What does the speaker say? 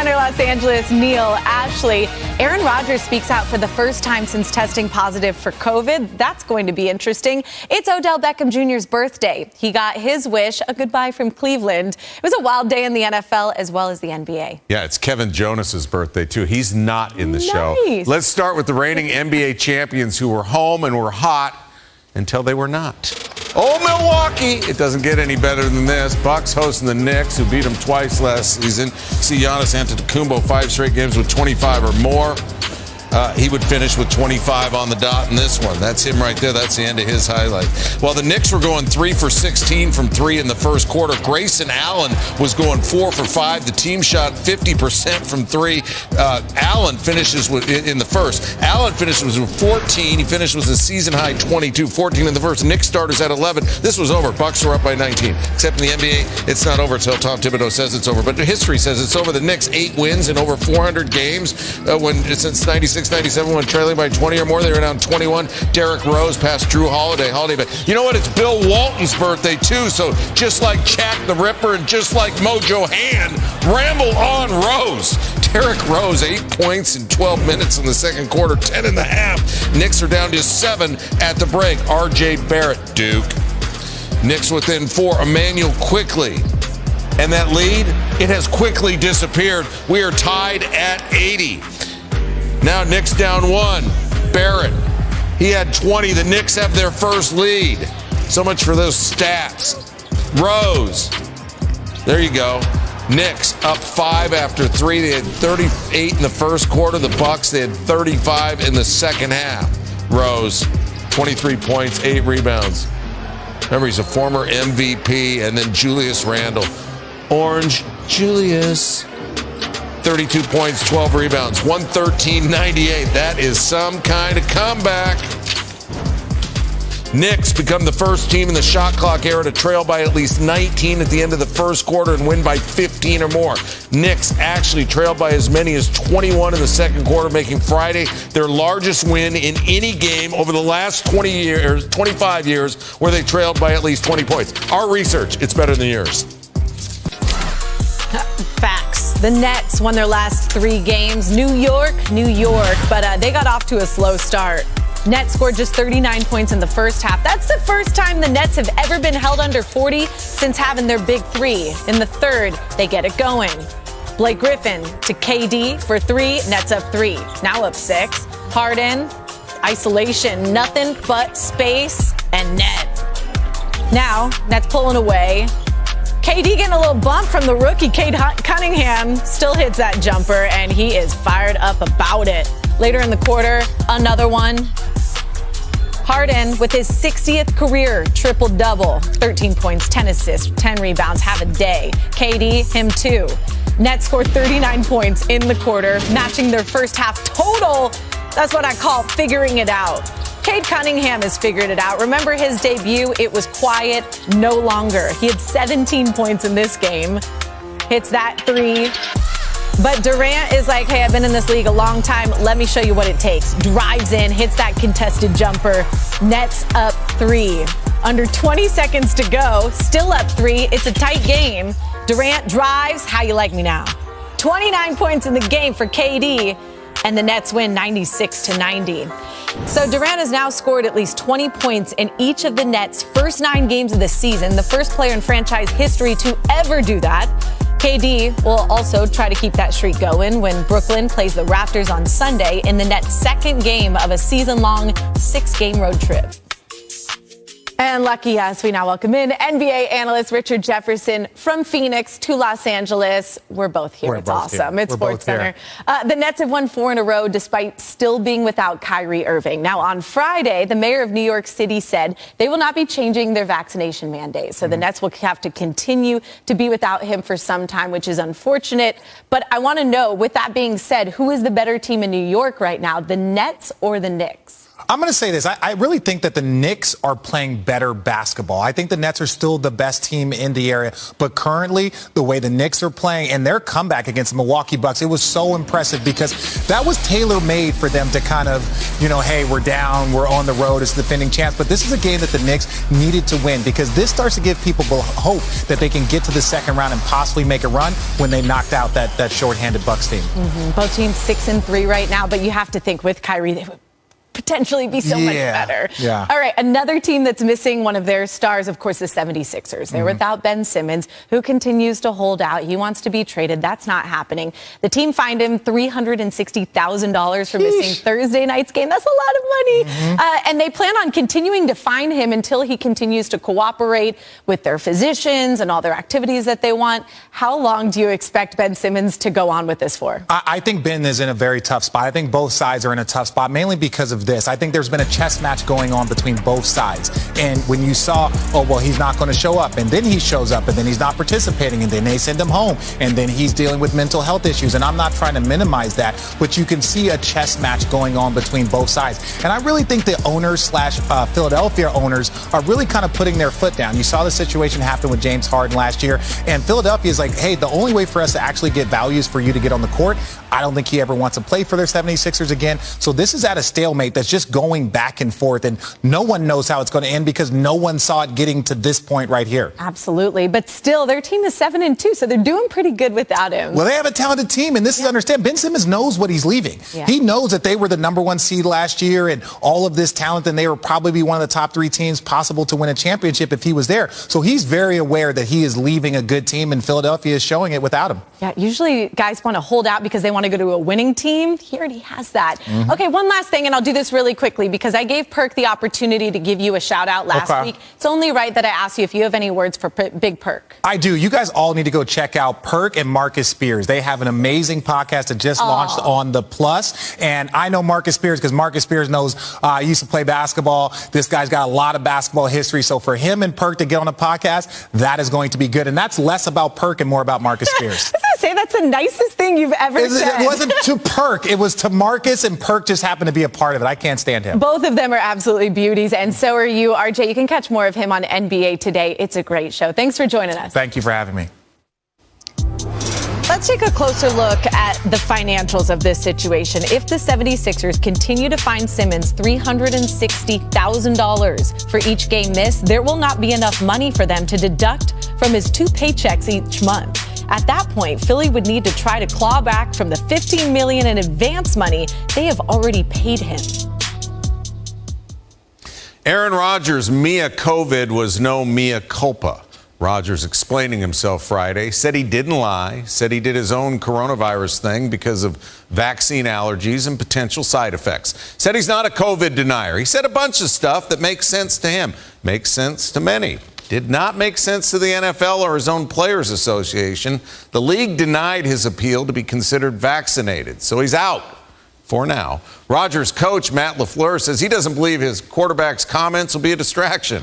Center, Los Angeles, Neil, Ashley. Aaron Rodgers speaks out for the first time since testing positive for COVID. That's going to be interesting. It's Odell Beckham Jr.'s birthday. He got his wish, a goodbye from Cleveland. It was a wild day in the NFL as well as the NBA. Yeah, it's Kevin Jonas's birthday, too. He's not in the show. Let's start with the reigning NBA champions who were home and were hot until they were not. Oh, Milwaukee! It doesn't get any better than this. Bucks hosting the Knicks, who beat them twice last season. See Giannis Antetokounmpo 5 straight games with 25 or more. He would finish with 25 on the dot in this one. That's him right there. That's the end of his highlight. While the Knicks were going 3 for 16 from 3 in the first quarter, Grayson Allen was going 4 for 5. The team shot 50% from 3. Allen finishes in the first. Allen finishes with 14. He finished with a season-high 22, 14 in the first. Knicks starters at 11. This was over. Bucks were up by 19. Except in the NBA, it's not over until Tom Thibodeau says it's over. But history says it's over. The Knicks 8 wins in over 400 games since 96-97 when trailing by 20 or more. They were down 21. Derrick Rose passed Drew Holiday. You know what? It's Bill Walton's birthday, too. So just like Jack the Ripper and just like Mojo Hand, ramble on Rose. Derrick Rose, 8 points in 12 minutes in the second quarter, 10 and a half. Knicks are down to 7 at the break. R.J. Barrett, Duke. Knicks within 4. Emmanuel Quickly. And that lead, it has quickly disappeared. We are tied at 80. Now Knicks down 1. Barrett, he had 20. The Knicks have their first lead. So much for those stats. Rose, there you go. Knicks up 5 after 3. They had 38 in the first quarter. The Bucks, they had 35 in the second half. Rose, 23 points, 8 rebounds. Remember, he's a former MVP. And then Julius Randle. Orange Julius. 32 points, 12 rebounds, 113-98. That is some kind of comeback. Knicks become the first team in the shot clock era to trail by at least 19 at the end of the first quarter and win by 15 or more. Knicks actually trailed by as many as 21 in the second quarter, making Friday their largest win in any game over the last 25 years where they trailed by at least 20 points. Our research, it's better than yours. Facts. The Nets won their last 3 games. New York, but they got off to a slow start. Nets scored just 39 points in the first half. That's the first time the Nets have ever been held under 40 since having their big 3. In the third, they get it going. Blake Griffin to KD for 3. Nets up 3. Now up 6. Harden, isolation, nothing but space and net. Now, Nets pulling away. KD getting a little bump from the rookie. Cade Cunningham still hits that jumper, and he is fired up about it. Later in the quarter, another one. Harden with his 60th career triple-double. 13 points, 10 assists, 10 rebounds, have a day. KD, him too. Nets scored 39 points in the quarter, matching their first half total. That's what I call figuring it out. Cade Cunningham has figured it out. Remember his debut? It was quiet, no longer. He had 17 points in this game. Hits that 3. But Durant is like, hey, I've been in this league a long time. Let me show you what it takes. Drives in, hits that contested jumper. Nets up 3. Under 20 seconds to go, still up 3. It's a tight game. Durant drives. How you like me now? 29 points in the game for KD. And the Nets win 96-90. So Durant has now scored at least 20 points in each of the Nets' first 9 games of the season, the first player in franchise history to ever do that. KD will also try to keep that streak going when Brooklyn plays the Raptors on Sunday in the Nets' second game of a season-long 6-game road trip. And lucky us, we now welcome in NBA analyst Richard Jefferson from Phoenix to Los Angeles. We're both here. It's awesome. It's Sports Center. The Nets have won 4 in a row despite still being without Kyrie Irving. Now, on Friday, the mayor of New York City said they will not be changing their vaccination mandate. So the Nets will have to continue to be without him for some time, which is unfortunate. But I want to know, with that being said, who is the better team in New York right now, the Nets or the Knicks? I'm going to say this. I really think that the Knicks are playing better basketball. I think the Nets are still the best team in the area. But currently, the way the Knicks are playing and their comeback against the Milwaukee Bucks, it was so impressive because that was tailor-made for them to kind of, hey, we're down, we're on the road, it's the defending champs. But this is a game that the Knicks needed to win because this starts to give people hope that they can get to the second round and possibly make a run when they knocked out that shorthanded Bucks team. Mm-hmm. Both teams 6-3 right now, but you have to think with Kyrie, they would potentially be so much better. Yeah. All right, another team that's missing one of their stars, of course, the 76ers. They're without Ben Simmons, who continues to hold out. He wants to be traded. That's not happening. The team fined him $360,000 for missing Thursday night's game. That's a lot of money. And they plan on continuing to fine him until he continues to cooperate with their physicians and all their activities that they want. How long do you expect Ben Simmons to go on with this for? I think Ben is in a very tough spot. I think both sides are in a tough spot, mainly because of this. I think there's been a chess match going on between both sides. And when you saw, he's not going to show up, and then he shows up, and then he's not participating, and then they send him home, and then he's dealing with mental health issues. And I'm not trying to minimize that, but you can see a chess match going on between both sides. And I really think the owners / Philadelphia owners are really kind of putting their foot down. You saw the situation happen with James Harden last year, and Philadelphia is like, hey, the only way for us to actually get value is for you to get on the court. I don't think he ever wants to play for their 76ers again. So this is at a stalemate that's just going back and forth, and no one knows how it's going to end because no one saw it getting to this point right here. Absolutely. But still, their team is 7-2, so they're doing pretty good without him. Well, they have a talented team, and this is understand. Ben Simmons knows what he's leaving. He knows that they were the number one seed last year and all of this talent, and they would probably be one of the top 3 teams possible to win a championship if he was there. So he's very aware that he is leaving a good team, and Philadelphia is showing it without him. Yeah, usually guys want to hold out because they want to go to a winning team. He already has that. Okay, one last thing, and I'll do this really quickly because I gave Perk the opportunity to give you a shout out last week. It's only right that I ask you if you have any words for Big Perk. I do. You guys all need to go check out Perk and Marcus Spears. They have an amazing podcast that just launched on the Plus. And I know Marcus Spears because Marcus Spears knows I used to play basketball. This guy's got a lot of basketball history. So for him and Perk to get on a podcast, that is going to be good. And that's less about Perk and more about Marcus Spears. I was going to say that's the nicest thing you've ever said. It wasn't to Perk. It was to Marcus, and Perk just happened to be a part of it. I can't stand him. Both of them are absolutely beauties, and so are you, RJ. You can catch more of him on NBA Today. It's a great show. Thanks for joining us. Thank you for having me. Let's take a closer look at the financials of this situation. If the 76ers continue to fine Simmons $360,000 for each game missed, there will not be enough money for them to deduct from his 2 paychecks each month. At that point, Philly would need to try to claw back from the $15 million in advance money they have already paid him. Aaron Rodgers' mea COVID was no mea culpa. Rodgers explaining himself Friday, said he didn't lie, said he did his own coronavirus thing because of vaccine allergies and potential side effects. Said he's not a COVID denier. He said a bunch of stuff that makes sense to him, makes sense to many. Did not make sense to the NFL or his own Players Association. The league denied his appeal to be considered vaccinated, so he's out for now. Rodgers' coach, Matt LaFleur, says he doesn't believe his quarterback's comments will be a distraction.